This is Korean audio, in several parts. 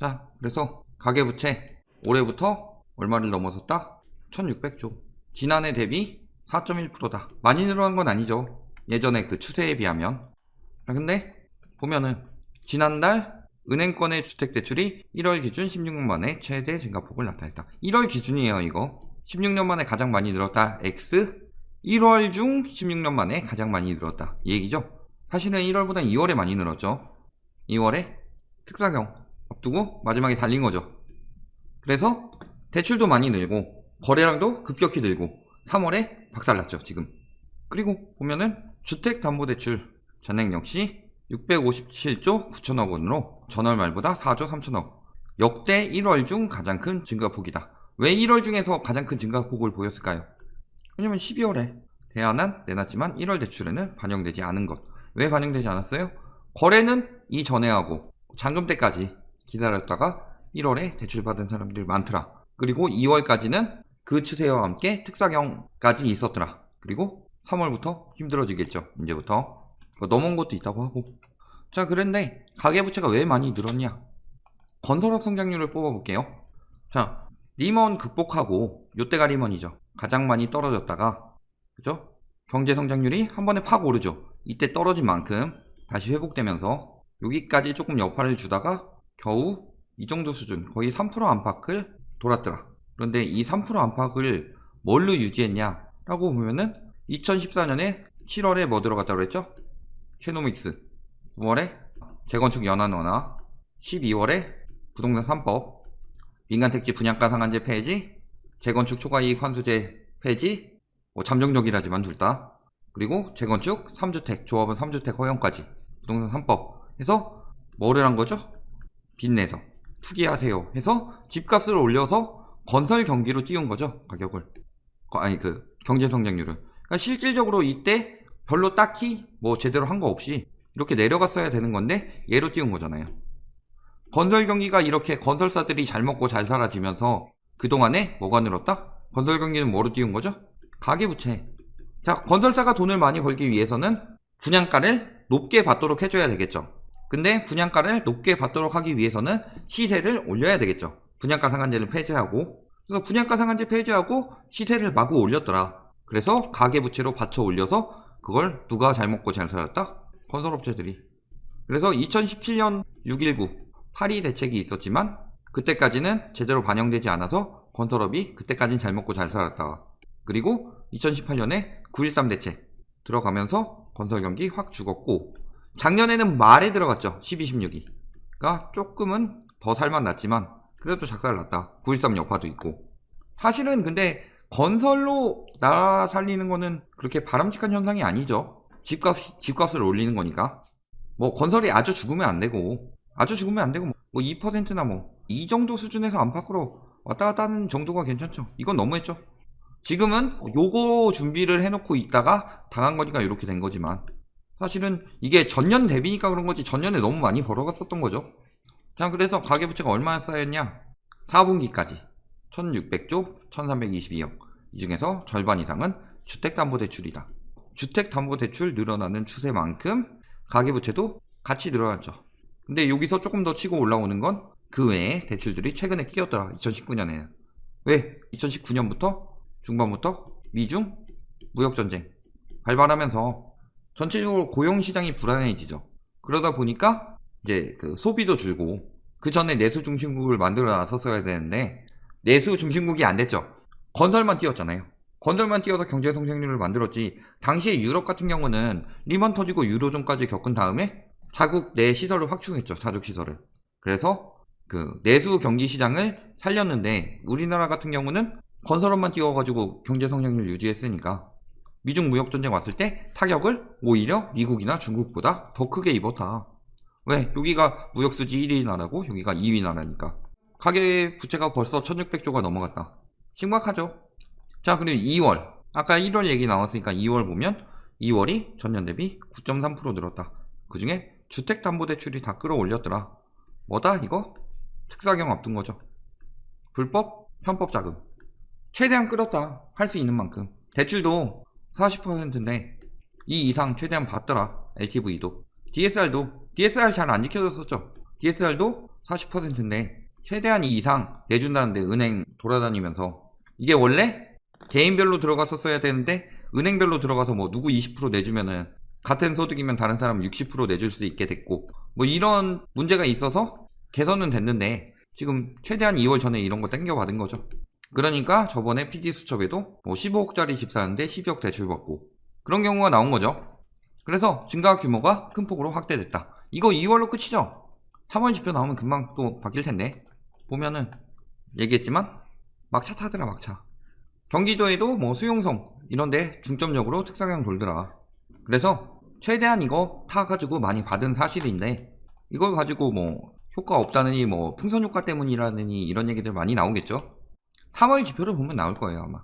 자, 그래서 가계부채 올해부터 얼마를 넘어섰다? 1600조. 지난해 대비 4.1%다. 많이 늘어난 건 아니죠. 예전에 그 추세에 비하면. 근데 보면은 지난달 은행권의 주택대출이 1월 기준 16년 만에 최대 증가폭을 나타냈다. 1월 기준이에요, 이거. 16년 만에 가장 많이 늘었다. X. 1월 중 16년 만에 가장 많이 늘었다. 이 얘기죠. 사실은 1월보다 2월에 많이 늘었죠. 2월에 특사경 앞두고 마지막에 달린 거죠. 그래서 대출도 많이 늘고 거래량도 급격히 늘고 3월에 박살났죠, 지금. 그리고 보면은 주택담보대출 잔액 역시 657조 9천억 원으로 전월 말보다 4조 3천억. 역대 1월 중 가장 큰 증가폭이다. 왜 1월 중에서 가장 큰 증가폭을 보였을까요? 왜냐면 12월에 대안안 내놨지만 1월 대출에는 반영되지 않은 것. 왜 반영되지 않았어요? 거래는 이전에 하고 잔금 때까지 기다렸다가 1월에 대출 받은 사람들이 많더라. 그리고 2월까지는 그 추세와 함께 특사경까지 있었더라. 그리고 3월부터 힘들어지겠죠. 이제부터 넘어온 것도 있다고 하고. 자, 그런데 가계부채가 왜 많이 늘었냐? 건설업 성장률을 뽑아볼게요. 자, 리먼 극복하고 요때가 리먼이죠. 가장 많이 떨어졌다가, 그죠? 경제 성장률이 한 번에 팍 오르죠. 이때 떨어진 만큼 다시 회복되면서 여기까지 조금 여파를 주다가 겨우 이 정도 수준, 거의 3% 안팎을 돌았더라. 그런데 이 3% 안팎을 뭘로 유지했냐 라고 보면은 2014년에 7월에 뭐 들어갔다고 그랬죠? 최노믹스. 9월에 재건축 연한 완화, 12월에 부동산 3법, 민간택지 분양가 상한제 폐지, 재건축 초과이익 환수제 폐지, 잠정적이라지만 둘 다. 그리고 재건축 3주택, 조합은 3주택 허용까지 부동산 3법 해서 뭐를 한 거죠? 빚내서 투기하세요 해서 집값을 올려서 건설 경기로 띄운 거죠. 가격을. 아니 그 경제 성장률을. 그러니까 실질적으로 이때 별로 딱히 뭐 제대로 한 거 없이 이렇게 내려갔어야 되는 건데 얘로 띄운 거잖아요. 건설 경기가 이렇게 건설사들이 잘 먹고 잘 살아지면서 그동안에 뭐가 늘었다? 건설 경기는 뭐로 띄운 거죠? 가계부채. 자, 건설사가 돈을 많이 벌기 위해서는 분양가를 높게 받도록 해줘야 되겠죠. 근데 분양가를 높게 받도록 하기 위해서는 시세를 올려야 되겠죠. 분양가 상한제를 폐지하고. 그래서 분양가 상한제 폐지하고 시세를 마구 올렸더라. 그래서 가계부채로 받쳐 올려서 그걸 누가 잘 먹고 잘 살았다? 건설업체들이. 그래서 2017년 6.19 파리 대책이 있었지만 그때까지는 제대로 반영되지 않아서 건설업이 그때까지는 잘 먹고 잘 살았다. 그리고 2018년에 9.13 대책 들어가면서 건설 경기 확 죽었고, 작년에는 말에 들어갔죠. 12, 16이. 그러니까 조금은 더 살만 났지만 그래도 작살 났다. 9.13 여파도 있고. 사실은 근데 건설로 나라 살리는 거는 그렇게 바람직한 현상이 아니죠. 집값을 올리는 거니까. 뭐 건설이 아주 죽으면 안 되고 뭐 2%나 뭐 이 정도 수준에서 안팎으로 왔다 갔다 하는 정도가 괜찮죠. 이건 너무했죠. 지금은 요거 준비를 해놓고 있다가 당한 거니까 이렇게 된 거지만 사실은 이게 전년 대비니까 그런 거지 전년에 너무 많이 벌어갔었던 거죠. 자, 그래서 가계부채가 얼마나 쌓였냐? 4분기까지 1600조 1322억. 이 중에서 절반 이상은 주택담보대출이다. 주택담보대출 늘어나는 추세만큼 가계부채도 같이 늘어났죠. 근데 여기서 조금 더 치고 올라오는 건 그 외에 대출들이 최근에 끼었더라. 2019년에는. 왜? 2019년부터 중반부터 미중 무역전쟁 발발하면서 전체적으로 고용시장이 불안해지죠. 그러다 보니까 이제 그 소비도 줄고, 그 전에 내수 중심국을 만들어 놨었어야 되는데 내수 중심국이 안 됐죠. 건설만 띄웠잖아요. 건설만 띄워서 경제 성장률을 만들었지. 당시에 유럽 같은 경우는 리먼 터지고 유로존까지 겪은 다음에 자국 내 시설을 확충했죠. 자족 시설을. 그래서 그 내수 경기 시장을 살렸는데 우리나라 같은 경우는 건설업만 띄워가지고 경제 성장률 유지했으니까 미중 무역전쟁 왔을 때 타격을 오히려 미국이나 중국보다 더 크게 입었다. 왜? 여기가 무역수지 1위 나라고 여기가 2위 나라니까. 가계 부채가 벌써 1600조가 넘어갔다. 심각하죠. 자, 그리고 2월. 아까 1월 얘기 나왔으니까 2월 보면 2월이 전년 대비 9.3% 늘었다. 그 중에 주택담보대출이 다 끌어올렸더라. 뭐다 이거? 특사경 앞둔 거죠. 불법, 편법 자금. 최대한 끌었다. 할 수 있는 만큼. 대출도 40%인데 이 이상 최대한 받더라. LTV도. DSR도. DSR 잘 안 지켜졌었죠. DSR도 40%인데 최대한 이 이상 내준다는데 은행 돌아다니면서 이게 원래 개인별로 들어갔었어야 되는데 은행별로 들어가서 뭐 누구 20% 내주면은 같은 소득이면 다른 사람 60% 내줄 수 있게 됐고 뭐 이런 문제가 있어서 개선은 됐는데 지금 최대한 2월 전에 이런 거 땡겨받은 거죠. 그러니까 저번에 PD수첩에도 뭐 15억짜리 집 사는데 12억 대출받고 그런 경우가 나온 거죠. 그래서 증가 규모가 큰 폭으로 확대됐다. 이거 2월로 끝이죠. 3월 지표 나오면 금방 또 바뀔 텐데 보면은 얘기했지만 막차 타더라 막차. 경기도에도 뭐 수용성 이런데 중점적으로 특사경 돌더라. 그래서 최대한 이거 타가지고 많이 받은 사실인데 이걸 가지고 뭐 효과 없다느니 뭐 풍선 효과 때문이라느니 이런 얘기들 많이 나오겠죠. 3월 지표를 보면 나올 거예요 아마.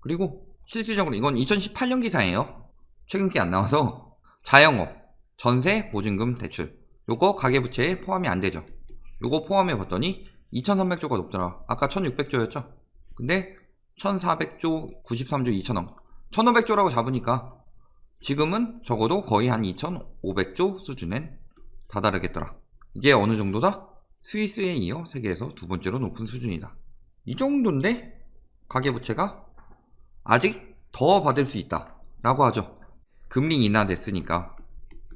그리고 실질적으로 이건 2018년 기사예요. 최근 게 안 나와서 자영업, 전세, 보증금, 대출 요거 가계부채에 포함이 안 되죠. 요거 포함해 봤더니 2300조가 높더라. 아까 1600조였죠. 근데 1400조, 93조, 2000억 1500조라고 잡으니까 지금은 적어도 거의 한 2500조 수준엔 다다르겠더라. 이게 어느 정도다? 스위스에 이어 세계에서 두 번째로 높은 수준이다. 이 정도인데 가계부채가 아직 더 받을 수 있다 라고 하죠. 금리 인하됐으니까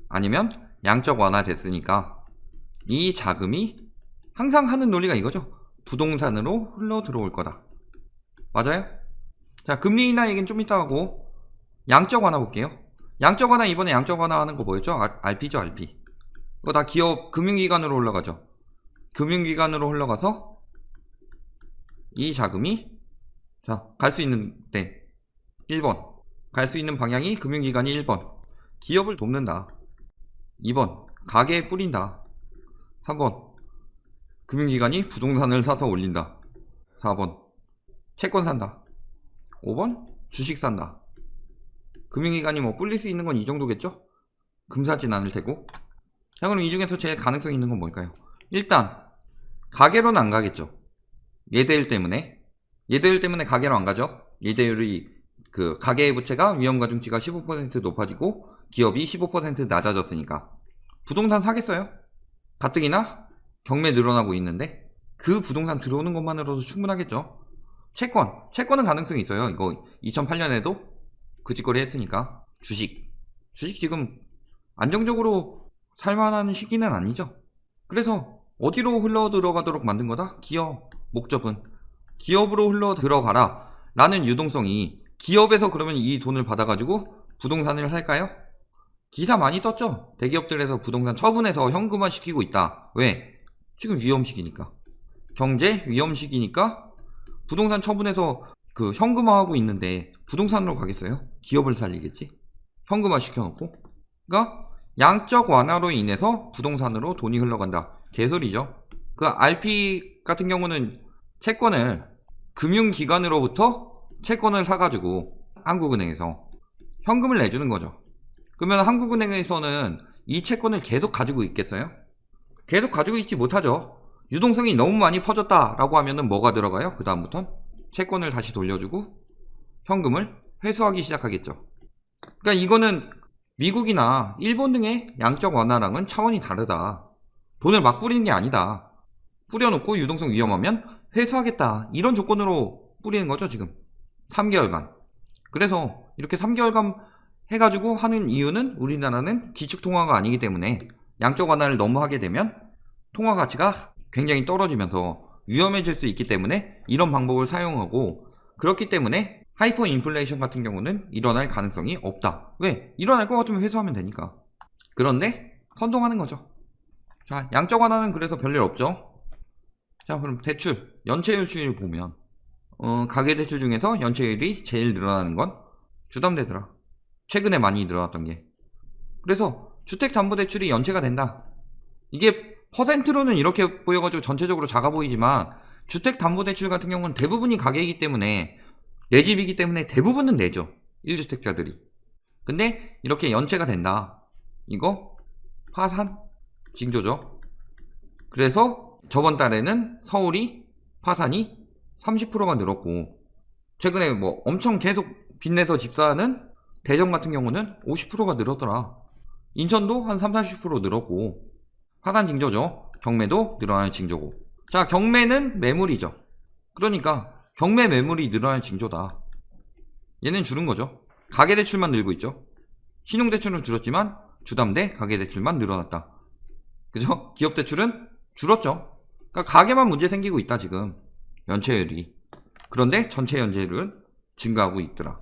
아니면 양적 완화됐으니까 이 자금이 항상 하는 논리가 이거죠. 부동산으로 흘러 들어올 거다. 맞아요? 자, 금리 인하 얘기는 좀 이따 하고 양적 완화 볼게요. 양적 완화 이번에 양적 완화 하는 거 뭐였죠? RP죠, RP. 이거 다 기업 금융기관으로 올라가죠. 금융기관으로 흘러가서 이 자금이 자, 갈 수 있는 데 1번 갈 수 있는 방향이 금융기관이 1번 기업을 돕는다. 2번 가게에 뿌린다. 3번 금융기관이 부동산을 사서 올린다. 4번 채권 산다. 5번 주식 산다. 금융기관이 뭐 불릴 수 있는 건 이 정도겠죠? 금 사진 않을 테고. 자, 그럼 이 중에서 제일 가능성 있는 건 뭘까요? 일단 가계로는 안 가겠죠. 예대율 때문에. 예대율 때문에 가계로 안 가죠. 예대율이 그 가계의 부채가 위험가중치가 15% 높아지고 기업이 15% 낮아졌으니까 부동산 사겠어요? 가뜩이나 경매 늘어나고 있는데 그 부동산 들어오는 것만으로도 충분하겠죠. 채권은 가능성이 있어요. 이거 2008년에도 그 짓거리 했으니까. 주식 지금 안정적으로 살만한 시기는 아니죠. 그래서 어디로 흘러 들어가도록 만든 거다? 기업. 목적은 기업으로 흘러 들어가라 라는 유동성이 기업에서 그러면 이 돈을 받아가지고 부동산을 할까요? 기사 많이 떴죠. 대기업들에서 부동산 처분해서 현금화 시키고 있다. 왜? 지금 위험시기니까. 경제 위험시기니까 부동산 처분해서 그 현금화하고 있는데 부동산으로 가겠어요? 기업을 살리겠지? 현금화 시켜놓고. 그러니까 양적 완화로 인해서 부동산으로 돈이 흘러간다. 개소리죠. 그 RP 같은 경우는 채권을 금융기관으로부터 채권을 사가지고 한국은행에서 현금을 내주는 거죠. 그러면 한국은행에서는 이 채권을 계속 가지고 있겠어요? 계속 가지고 있지 못하죠. 유동성이 너무 많이 퍼졌다라고 하면은 뭐가 들어가요? 그 다음부턴 채권을 다시 돌려주고 현금을 회수하기 시작하겠죠. 그러니까 이거는 미국이나 일본 등의 양적 완화랑은 차원이 다르다. 돈을 막 뿌리는 게 아니다. 뿌려놓고 유동성 위험하면 회수하겠다. 이런 조건으로 뿌리는 거죠, 지금. 3개월간. 그래서 이렇게 3개월간 해가지고 하는 이유는 우리나라는 기축통화가 아니기 때문에 양적 완화를 너무 하게 되면 통화 가치가 굉장히 떨어지면서 위험해질 수 있기 때문에 이런 방법을 사용하고 그렇기 때문에 하이퍼 인플레이션 같은 경우는 일어날 가능성이 없다. 왜? 일어날 것 같으면 회수하면 되니까. 그런데 선동하는 거죠. 자, 양적 완화는 그래서 별일 없죠. 자, 그럼 대출, 연체율 추이를 보면 가계대출 중에서 연체율이 제일 늘어나는 건 주담대더라. 최근에 많이 늘어났던 게. 그래서 주택담보대출이 연체가 된다. 이게 퍼센트로는 이렇게 보여가지고 전체적으로 작아 보이지만 주택담보대출 같은 경우는 대부분이 가계이기 때문에 내 집이기 때문에 대부분은 내죠. 1주택자들이. 근데 이렇게 연체가 된다. 이거 파산 징조죠. 그래서 저번 달에는 서울이 파산이 30%가 늘었고 최근에 뭐 엄청 계속 빚내서 집 사는 대전 같은 경우는 50%가 늘었더라. 인천도 한 30, 40% 늘었고 파산 징조죠. 경매도 늘어나는 징조고. 자, 경매는 매물이죠. 그러니까 경매 매물이 늘어나는 징조다. 얘는 줄은 거죠. 가계대출만 늘고 있죠. 신용대출은 줄었지만 주담대 가계대출만 늘어났다. 그죠? 기업대출은 줄었죠. 그러니까 가계만 문제 생기고 있다 지금. 연체율이. 그런데 전체 연체율은 증가하고 있더라.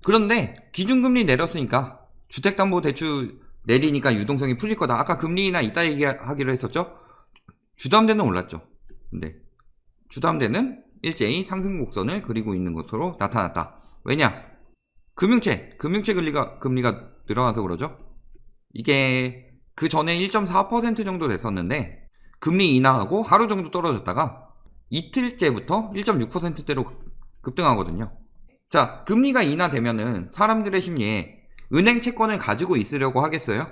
그런데 기준금리 내렸으니까 주택담보대출 내리니까 유동성이 풀릴 거다. 아까 금리나 이따 얘기하기로 했었죠. 주담대는 올랐죠. 근데 주담대는 일제히 상승 곡선을 그리고 있는 것으로 나타났다. 왜냐? 금융채 금리가 늘어나서 그러죠. 이게 그 전에 1.4% 정도 됐었는데 금리 인하하고 하루 정도 떨어졌다가 이틀째부터 1.6%대로 급등하거든요. 자, 금리가 인하되면은 사람들의 심리에 은행 채권을 가지고 있으려고 하겠어요?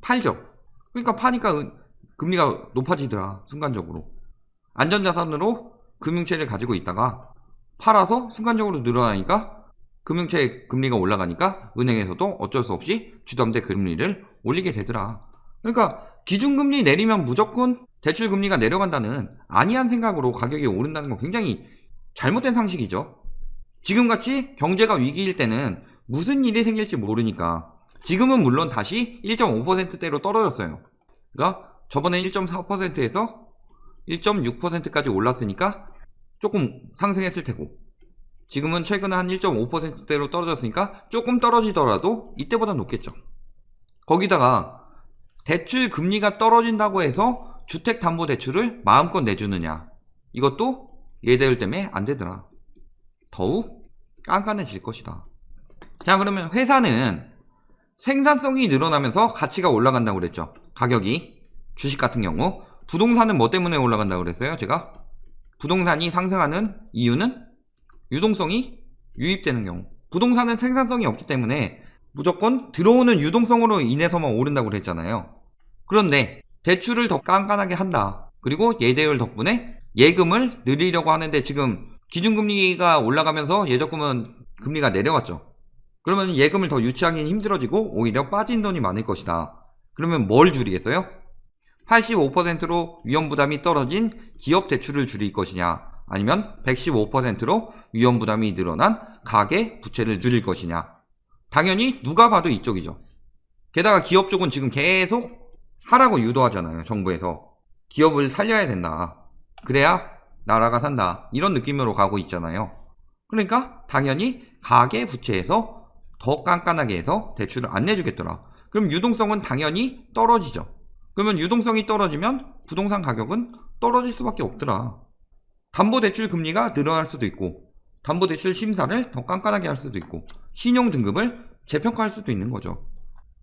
팔죠. 그러니까 파니까 금리가 높아지더라. 순간적으로. 안전자산으로 금융채를 가지고 있다가 팔아서 순간적으로 늘어나니까 금융채 금리가 올라가니까 은행에서도 어쩔 수 없이 주담대 금리를 올리게 되더라. 그러니까 기준금리 내리면 무조건 대출금리가 내려간다는 안이한 생각으로 가격이 오른다는 건 굉장히 잘못된 상식이죠. 지금같이 경제가 위기일 때는 무슨 일이 생길지 모르니까 지금은 물론 다시 1.5%대로 떨어졌어요. 그러니까 저번에 1.4%에서 1.6%까지 올랐으니까 조금 상승했을 테고 지금은 최근에 한 1.5%대로 떨어졌으니까 조금 떨어지더라도 이때보다 높겠죠. 거기다가 대출 금리가 떨어진다고 해서 주택담보대출을 마음껏 내주느냐, 이것도 예대율 때문에 안 되더라. 더욱 깐깐해질 것이다. 자, 그러면 회사는 생산성이 늘어나면서 가치가 올라간다고 그랬죠. 가격이. 주식 같은 경우 부동산은 뭐 때문에 올라간다고 그랬어요? 제가 부동산이 상승하는 이유는 유동성이 유입되는 경우. 부동산은 생산성이 없기 때문에 무조건 들어오는 유동성으로 인해서만 오른다고 그랬잖아요. 그런데 대출을 더 깐깐하게 한다. 그리고 예대율 덕분에 예금을 늘리려고 하는데 지금 기준금리가 올라가면서 예적금은 금리가 내려갔죠. 그러면 예금을 더 유치하기는 힘들어지고 오히려 빠진 돈이 많을 것이다. 그러면 뭘 줄이겠어요? 85%로 위험부담이 떨어진 기업 대출을 줄일 것이냐, 아니면 115%로 위험부담이 늘어난 가계 부채를 줄일 것이냐. 당연히 누가 봐도 이쪽이죠. 게다가 기업 쪽은 지금 계속 하라고 유도하잖아요. 정부에서 기업을 살려야 된다, 그래야 나라가 산다, 이런 느낌으로 가고 있잖아요. 그러니까 당연히 가계 부채에서 더 깐깐하게 해서 대출을 안 내주겠더라. 그럼 유동성은 당연히 떨어지죠. 그러면 유동성이 떨어지면 부동산 가격은 떨어질 수밖에 없더라. 담보대출 금리가 늘어날 수도 있고, 담보대출 심사를 더 깐깐하게 할 수도 있고, 신용등급을 재평가할 수도 있는 거죠.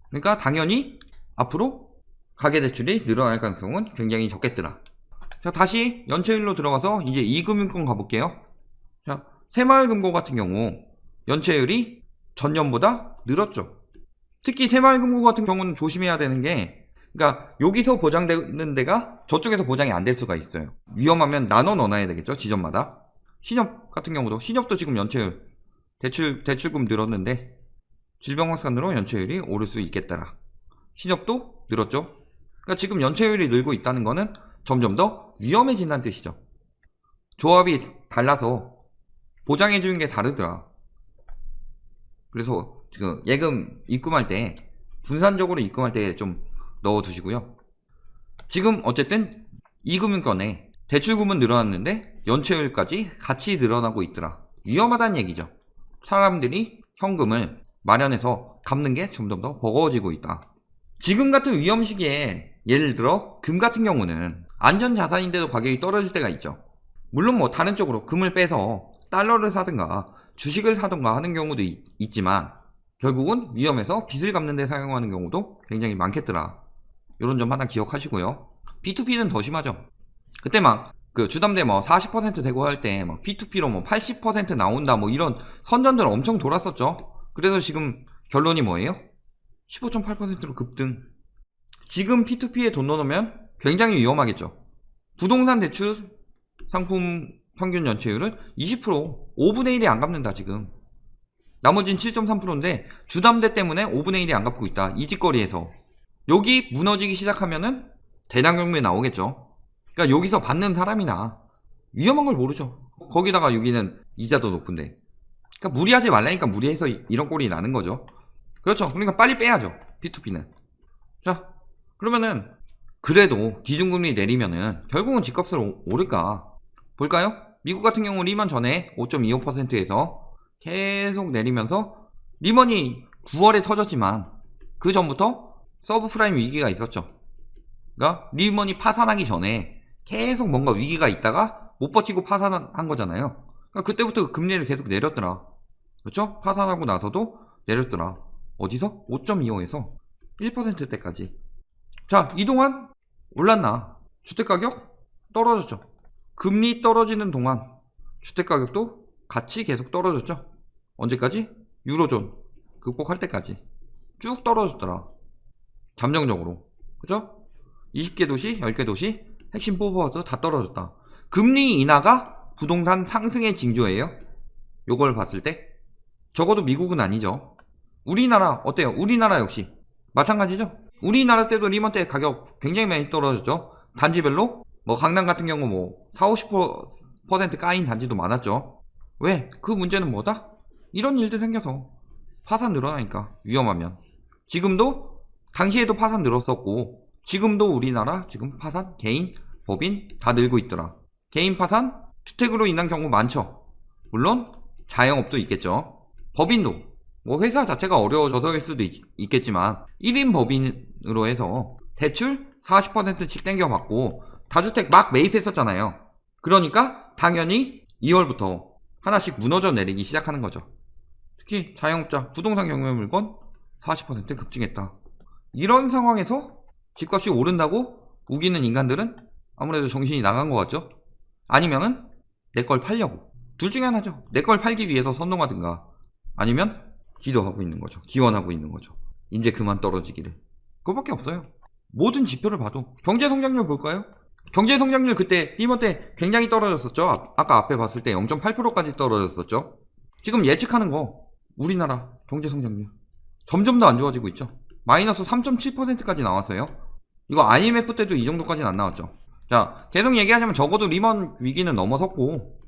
그러니까 당연히 앞으로 가계대출이 늘어날 가능성은 굉장히 적겠더라. 자, 다시 연체율로 들어가서 이제 이금융권 가볼게요. 자, 새마을금고 같은 경우 연체율이 전년보다 늘었죠. 특히 새마을금고 같은 경우는 조심해야 되는 게, 그러니까 여기서 보장되는 데가 저쪽에서 보장이 안 될 수가 있어요. 위험하면 나눠 넣어놔야 되겠죠, 지점마다. 신협 같은 경우도, 신협도 지금 연체율, 대출금 늘었는데 질병 확산으로 연체율이 오를 수 있겠더라. 신협도 늘었죠. 그러니까 지금 연체율이 늘고 있다는 거는 점점 더 위험해진다는 뜻이죠. 조합이 달라서 보장해주는 게 다르더라. 그래서 지금 예금 입금할 때 분산적으로 입금할 때 좀 넣어두시고요. 지금 어쨌든 이금융권에 대출금은 늘어났는데 연체율까지 같이 늘어나고 있더라. 위험하다는 얘기죠. 사람들이 현금을 마련해서 갚는 게 점점 더 버거워지고 있다. 지금 같은 위험 시기에 예를 들어 금 같은 경우는 안전자산인데도 가격이 떨어질 때가 있죠. 물론 뭐 다른 쪽으로 금을 빼서 달러를 사든가 주식을 사든가 하는 경우도 있지만 결국은 위험해서 빚을 갚는 데 사용하는 경우도 굉장히 많겠더라. 이런 점 하나 기억하시고요. P2P는 더 심하죠. 그때 막 그 주담대 뭐 40% 되고 할 때 막 P2P로 뭐 80% 나온다 뭐 이런 선전들 엄청 돌았었죠. 그래서 지금 결론이 뭐예요? 15.8%로 급등. 지금 P2P에 돈 넣어놓으면 굉장히 위험하겠죠. 부동산 대출 상품 평균 연체율은 20%, 5분의 1이 안 갚는다 지금. 나머지는 7.3%인데 주담대 때문에 5분의 1이 안 갚고 있다. 이 짓거리에서. 여기 무너지기 시작하면은 대량 경매 나오겠죠. 그러니까 여기서 받는 사람이나 위험한 걸 모르죠. 거기다가 여기는 이자도 높은데. 그러니까 무리하지 말라니까 무리해서 이런 꼴이 나는 거죠. 그렇죠. 그러니까 빨리 빼야죠. P2P는. 자, 그러면은 그래도 기준금리 내리면은 결국은 집값을 오를까? 볼까요? 미국 같은 경우 리먼 전에 5.25%에서 계속 내리면서 리먼이 9월에 터졌지만 그 전부터 서브프라임 위기가 있었죠. 그러니까 리먼이 파산하기 전에 계속 뭔가 위기가 있다가 못 버티고 파산한 거잖아요. 그러니까 그때부터 금리를 계속 내렸더라. 그렇죠? 파산하고 나서도 내렸더라. 어디서? 5.25에서 1%대까지. 자, 이동안 올랐나? 주택가격 떨어졌죠. 금리 떨어지는 동안 주택가격도 같이 계속 떨어졌죠. 언제까지? 유로존 극복할 때까지 쭉 떨어졌더라. 잠정적으로. 그죠? 20개 도시, 10개 도시 핵심 뽑아도 다 떨어졌다. 금리 인하가 부동산 상승의 징조예요. 요걸 봤을 때 적어도 미국은 아니죠. 우리나라 어때요? 우리나라 역시 마찬가지죠. 우리나라 때도 리먼 때 가격 굉장히 많이 떨어졌죠. 단지별로 뭐 강남 같은 경우 뭐 40~50% 까인 단지도 많았죠. 왜? 그 문제는 뭐다? 이런 일들 생겨서 파산 늘어나니까 위험하면. 지금도 당시에도 파산 늘었었고 지금도 우리나라 지금 파산 개인 법인 다 늘고 있더라. 개인 파산 주택으로 인한 경우 많죠. 물론 자영업도 있겠죠. 법인도 뭐 회사 자체가 어려워져서일 수도 있겠지만 1인 법인으로 해서 대출 40%씩 땡겨받고 다주택 막 매입했었잖아요. 그러니까 당연히 2월부터 하나씩 무너져 내리기 시작하는 거죠. 특히 자영업자 부동산 경매 물건 40% 급증했다. 이런 상황에서 집값이 오른다고 우기는 인간들은 아무래도 정신이 나간 것 같죠. 아니면은 내 걸 팔려고. 둘 중에 하나죠. 내 걸 팔기 위해서 선동하든가 아니면 기도하고 있는 거죠. 기원하고 있는 거죠. 이제 그만 떨어지기를. 그거밖에 없어요. 모든 지표를 봐도. 경제성장률 볼까요? 경제성장률 그때 리먼 때 굉장히 떨어졌었죠. 아까 앞에 봤을 때 0.8%까지 떨어졌었죠. 지금 예측하는 거 우리나라 경제성장률 점점 더 안 좋아지고 있죠. 마이너스 3.7%까지 나왔어요. 이거 IMF 때도 이 정도까지는 안 나왔죠. 자, 계속 얘기하자면 적어도 리먼 위기는 넘어섰고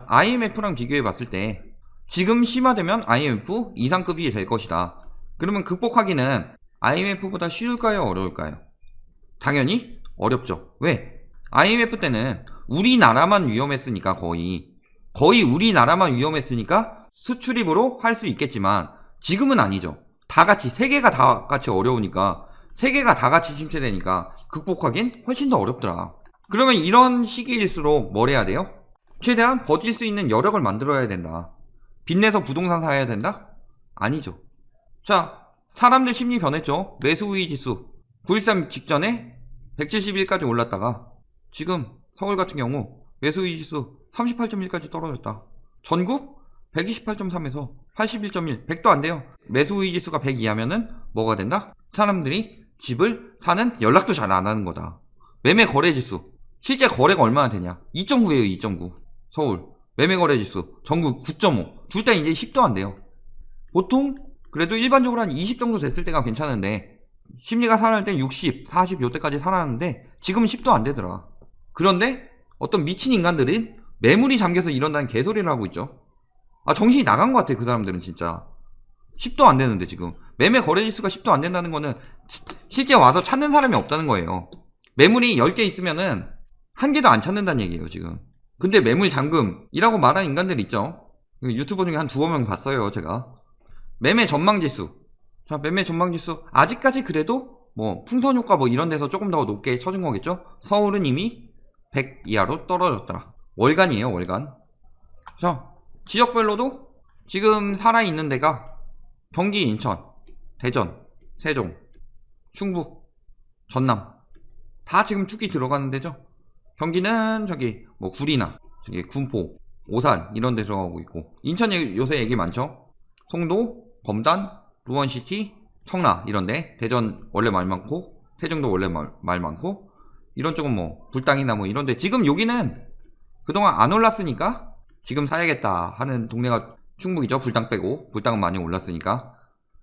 IMF랑 비교해 봤을 때 지금 심화되면 IMF 이상급이 될 것이다. 그러면 극복하기는 IMF보다 쉬울까요? 어려울까요? 당연히 어렵죠. 왜? IMF 때는 우리나라만 위험했으니까 거의 우리나라만 위험했으니까 수출입으로 할 수 있겠지만 지금은 아니죠. 다 같이 세계가 다 같이 어려우니까 세계가 다 같이 침체되니까 극복하긴 훨씬 더 어렵더라. 그러면 이런 시기일수록 뭘 해야 돼요? 최대한 버틸 수 있는 여력을 만들어야 된다. 빚내서 부동산 사야 된다? 아니죠. 자, 사람들 심리 변했죠. 매수 우위 지수 9.13 직전에 171까지 올랐다가 지금 서울 같은 경우 매수 우위 지수 38.1까지 떨어졌다. 전국 128.3에서 81.1, 100도 안 돼요. 매수 우위 지수가 100 이하면은 뭐가 된다? 사람들이 집을 사는 연락도 잘 안 하는 거다. 매매 거래 지수 실제 거래가 얼마나 되냐? 2.9예요. 2.9. 서울 매매 거래 지수 전국 9.5. 둘 다 이제 10도 안 돼요. 보통 그래도 일반적으로 한 20 정도 됐을 때가 괜찮은데 심리가 살아날 땐 60, 40 요때까지 살아났는데 지금은 10도 안 되더라. 그런데 어떤 미친 인간들은 매물이 잠겨서 이런다는 개소리를 하고 있죠. 아, 정신이 나간 것 같아. 그 사람들은 진짜 10도 안 되는데 지금 매매 거래 지수가 10도 안 된다는 거는 실제 와서 찾는 사람이 없다는 거예요. 매물이 10개 있으면은 한 개도 안 찾는다는 얘기예요 지금. 근데 매물 잠금이라고 말하는 인간들 있죠. 유튜버 중에 한 두어 명 봤어요 제가. 매매 전망지수. 자, 매매 전망지수 아직까지 그래도 뭐 풍선 효과 뭐 이런 데서 조금 더 높게 쳐준 거겠죠. 서울은 이미 100 이하로 떨어졌더라. 월간이에요 월간. 자, 지역별로도 지금 살아있는 데가 경기, 인천, 대전, 세종, 충북, 전남 다 지금 투기 들어가는 데죠. 경기는 저기 뭐 구리나 저기 군포, 오산 이런 데 들어가고 있고 인천에 요새 얘기 많죠. 송도, 검단, 루원시티, 청라 이런데 대전 원래 말 많고 세종도 원래 말 많고 이런 쪽은 뭐 불당이나 뭐 이런데 지금 여기는 그동안 안 올랐으니까 지금 사야겠다 하는 동네가 충북이죠. 불당 빼고 불당은 많이 올랐으니까.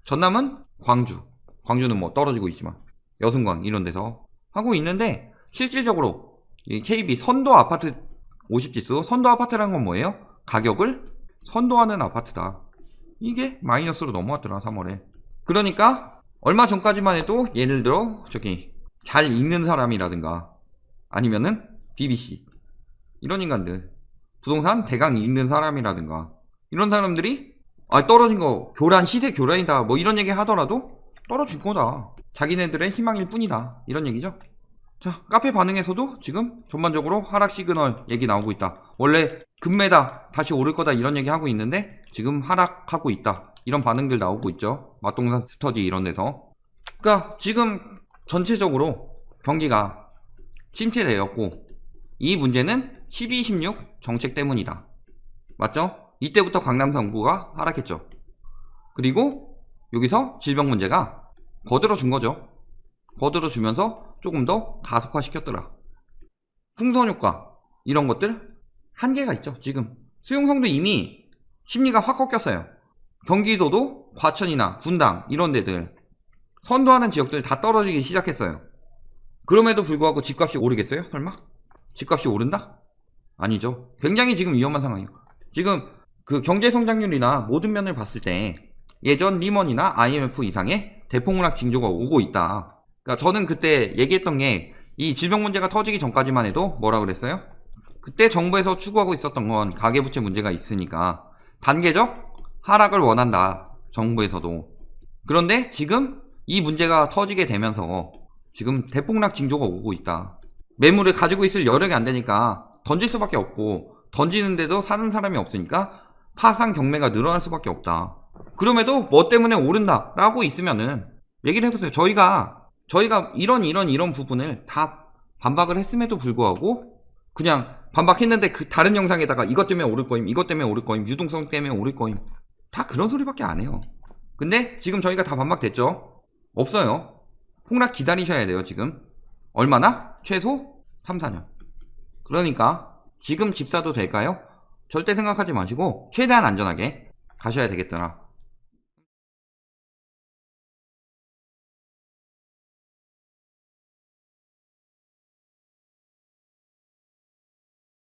전남은 광주는 뭐 떨어지고 있지만 여승광 이런 데서 하고 있는데 실질적으로 이 KB 선도 아파트 50지수, 선도 아파트라는 건 뭐예요? 가격을 선도하는 아파트다. 이게 마이너스로 넘어왔더라 3월에. 그러니까 얼마 전까지만 해도 예를 들어 저기 잘 읽는 사람이라든가 아니면은 BBC 이런 인간들, 부동산 대강 읽는 사람이라든가 이런 사람들이 떨어진 거 교란, 시세 교란이다 뭐 이런 얘기 하더라도 떨어진 거다, 자기네들의 희망일 뿐이다, 이런 얘기죠. 자, 카페 반응에서도 지금 전반적으로 하락 시그널 얘기 나오고 있다. 원래 금매다 다시 오를 거다 이런 얘기 하고 있는데 지금 하락하고 있다, 이런 반응들 나오고 있죠. 맛동산 스터디 이런 데서. 그러니까 지금 전체적으로 경기가 침체되었고 이 문제는 12, 16 정책 때문이다. 맞죠? 이때부터 강남 정부가 하락했죠. 그리고 여기서 질병 문제가 거들어 준 거죠. 거들어 주면서 조금 더 가속화 시켰더라. 풍선 효과 이런 것들 한계가 있죠. 지금 수용성도 이미 심리가 확 꺾였어요. 경기도도 과천이나 분당 이런 데들 선도하는 지역들 다 떨어지기 시작했어요. 그럼에도 불구하고 집값이 오르겠어요? 설마? 집값이 오른다? 아니죠. 굉장히 지금 위험한 상황이에요. 지금 그 경제 성장률이나 모든 면을 봤을 때 예전 리먼이나 IMF 이상의 대폭락 징조가 오고 있다. 그러니까 저는 그때 얘기했던 게 이 질병 문제가 터지기 전까지만 해도 뭐라 그랬어요? 그때 정부에서 추구하고 있었던 건 가계부채 문제가 있으니까 단계적 하락을 원한다, 정부에서도. 그런데 지금 이 문제가 터지게 되면서 지금 대폭락 징조가 오고 있다. 매물을 가지고 있을 여력이 안 되니까 던질 수밖에 없고, 던지는데도 사는 사람이 없으니까 파상 경매가 늘어날 수밖에 없다. 그럼에도 뭐 때문에 오른다 라고 있으면은 얘기를 해보세요. 저희가 이런 부분을 다 반박을 했음에도 불구하고 그냥 반박했는데 그 다른 영상에다가 이것 때문에 오를 거임, 이것 때문에 오를 거임, 유동성 때문에 오를 거임, 다 그런 소리밖에 안 해요. 근데 지금 저희가 다 반박됐죠? 없어요. 폭락 기다리셔야 돼요. 지금 얼마나? 최소 3, 4년. 그러니까 지금 집 사도 될까요? 절대 생각하지 마시고 최대한 안전하게 가셔야 되겠더라.